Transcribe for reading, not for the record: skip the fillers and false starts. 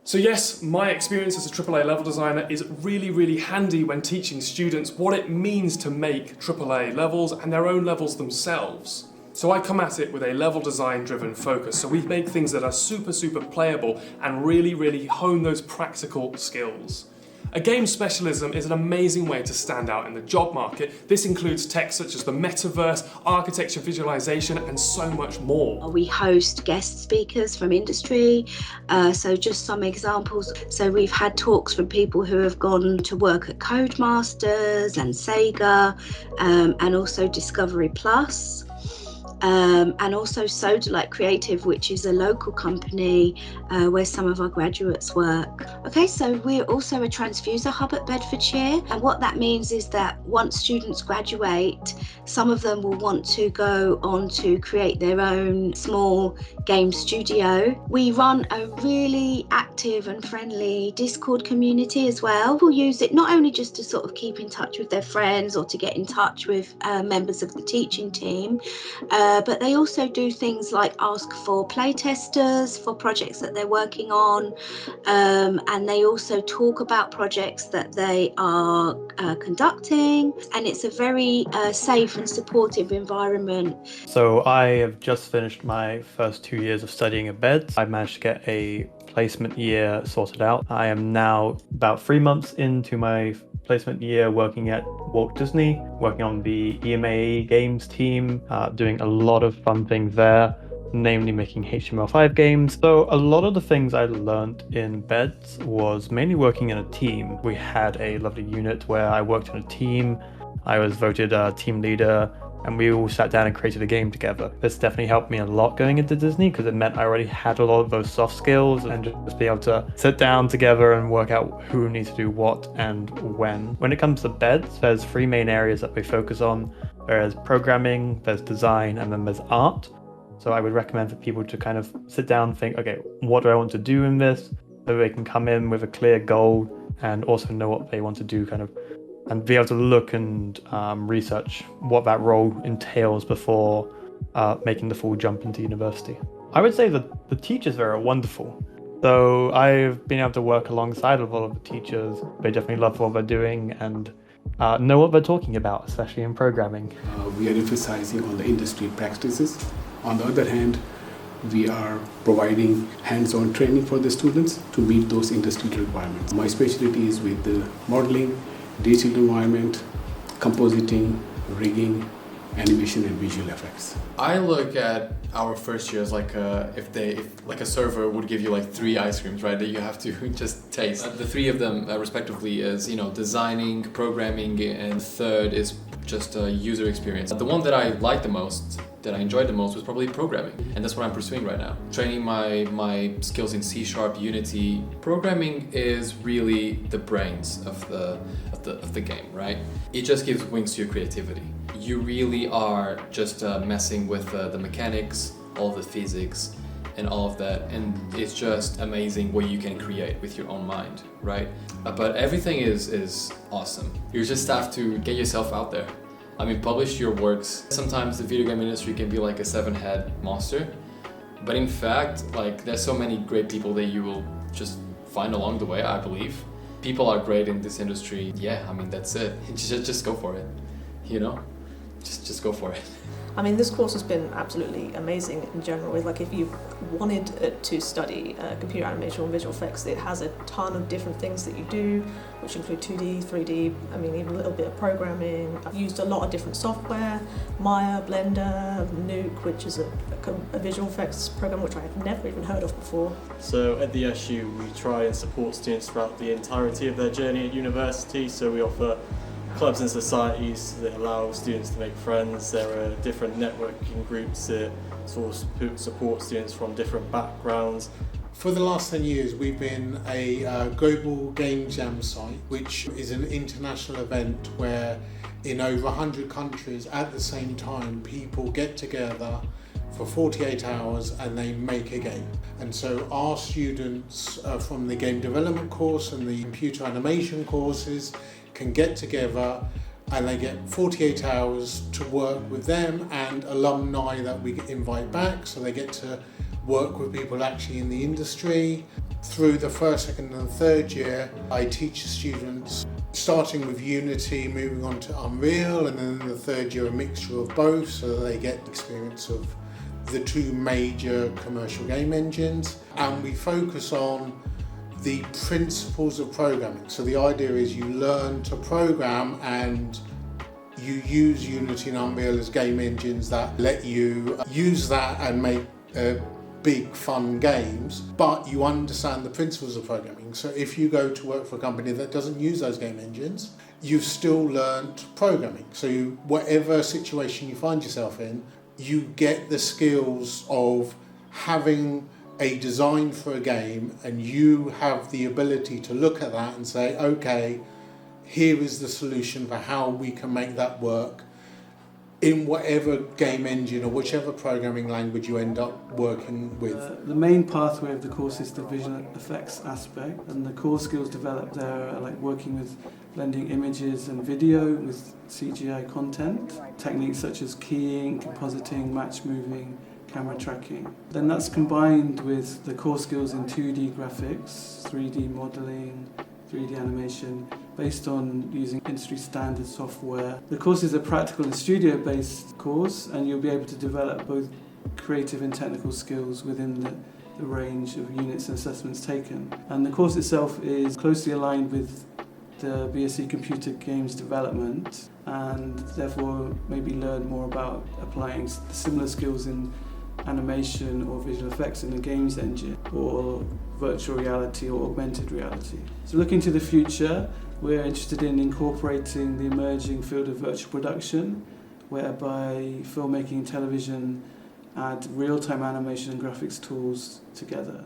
So yes, my experience as a AAA level designer is really handy when teaching students what it means to make AAA levels and their own levels themselves. So I come at it with a level design driven focus. So we make things that are super playable and really hone those practical skills. A game specialism is an amazing way to stand out in the job market. This includes tech such as the metaverse, architecture, visualization, and so much more. We host guest speakers from industry, so just some examples. So we've had talks from people who have gone to work at Codemasters and Sega, and also Discovery Plus. And also Sodalite Creative, which is a local company where some of our graduates work. Okay, so we're also a transfuser hub at Bedfordshire, and what that means is that once students graduate, some of them will want to go on to create their own small game studio. We run a really active and friendly Discord community as well. People use it not only just to sort of keep in touch with their friends or to get in touch with members of the teaching team, but they also do things like ask for playtesters for projects that they're working on, and they also talk about projects that they are conducting, and it's a very safe and supportive environment. So I have just finished my first 2 years of studying at BEDS. I managed to get a placement year sorted out. I am now about 3 months into my placement year working at Walt Disney, working on the EMA Games team, doing a lot of fun things there, namely making HTML5 games. So a lot of the things I learned in BEDS was mainly working in a team. We had a lovely unit where I worked in a team. I was voted team leader, and we all sat down and created a game together. This definitely helped me a lot going into Disney because it meant I already had a lot of those soft skills and just be able to sit down together and work out who needs to do what and when. When it comes to BEDS, there's 3 main areas that we focus on. There's programming, there's design, and then there's art. So I would recommend for people to kind of sit down and think, okay, what do I want to do in this? So they can come in with a clear goal and also know what they want to do and be able to look and research what that role entails before making the full jump into university. I would say that the teachers there are wonderful. So I've been able to work alongside a lot of the teachers. They definitely love what they're doing and know what they're talking about, especially in programming. We are emphasizing on the industry practices. On the other hand, we are providing hands-on training for the students to meet those industry requirements. My specialty is with the modeling, digital environment, compositing, rigging, animation and visual effects. I look at our first years like if a server would give you like 3 ice creams, right, that you have to just taste. The 3 of them respectively is, designing, programming, and third is just a user experience. The one that I like the most, that I enjoyed the most, was probably programming, and that's what I'm pursuing right now. Training my skills in C#, Unity. Programming is really the brains of the game, right? It just gives wings to your creativity. You really are just messing with the mechanics, all the physics, and all of that, and it's just amazing what you can create with your own mind, right? But everything is awesome. You just have to get yourself out there. I mean, publish your works. Sometimes the video game industry can be like a 7-head monster, but in fact, like, there's so many great people that you will just find along the way, I believe. People are great in this industry. Yeah, I mean, that's it. Just go for it, Just go for it. I mean, this course has been absolutely amazing in general. Like, if you wanted to study computer animation or visual effects, it has a ton of different things that you do, which include 2D, 3D, I mean, even a little bit of programming. I've used a lot of different software, Maya, Blender, Nuke, which is a visual effects program which I have never even heard of before. So at the SU, we try and support students throughout the entirety of their journey at university. So we offer clubs and societies that allow students to make friends. There are different networking groups that sort of support students from different backgrounds. For the last 10 years, we've been a global game jam site, which is an international event where in over 100 countries at the same time, people get together for 48 hours and they make a game. And so our students from the game development course and the computer animation courses can get together and they get 48 hours to work with them and alumni that we invite back, so they get to work with people actually in the industry. Through the first, second and third year, I teach students starting with Unity, moving on to Unreal, and then in the third year a mixture of both, so that they get experience of the two major commercial game engines. And we focus on the principles of programming. So the idea is you learn to program and you use Unity and Unreal as game engines that let you use that and make big fun games, but you understand the principles of programming. So if you go to work for a company that doesn't use those game engines, you've still learned programming. So whatever situation you find yourself in, you get the skills of having a design for a game, and you have the ability to look at that and say, okay, here is the solution for how we can make that work in whatever game engine or whichever programming language you end up working with. The main pathway of the course is the visual effects aspect, and the core skills developed there are like working with blending images and video with CGI content, techniques such as keying, compositing, match moving, camera tracking. Then that's combined with the core skills in 2D graphics, 3D modelling, 3D animation, based on using industry standard software. The course is a practical and studio-based course, and you'll be able to develop both creative and technical skills within the range of units and assessments taken. And the course itself is closely aligned with the BSc Computer Games Development, and therefore maybe learn more about applying similar skills in animation or visual effects in a games engine, or virtual reality or augmented reality. So looking to the future, we're interested in incorporating the emerging field of virtual production, whereby filmmaking and television add real-time animation and graphics tools together.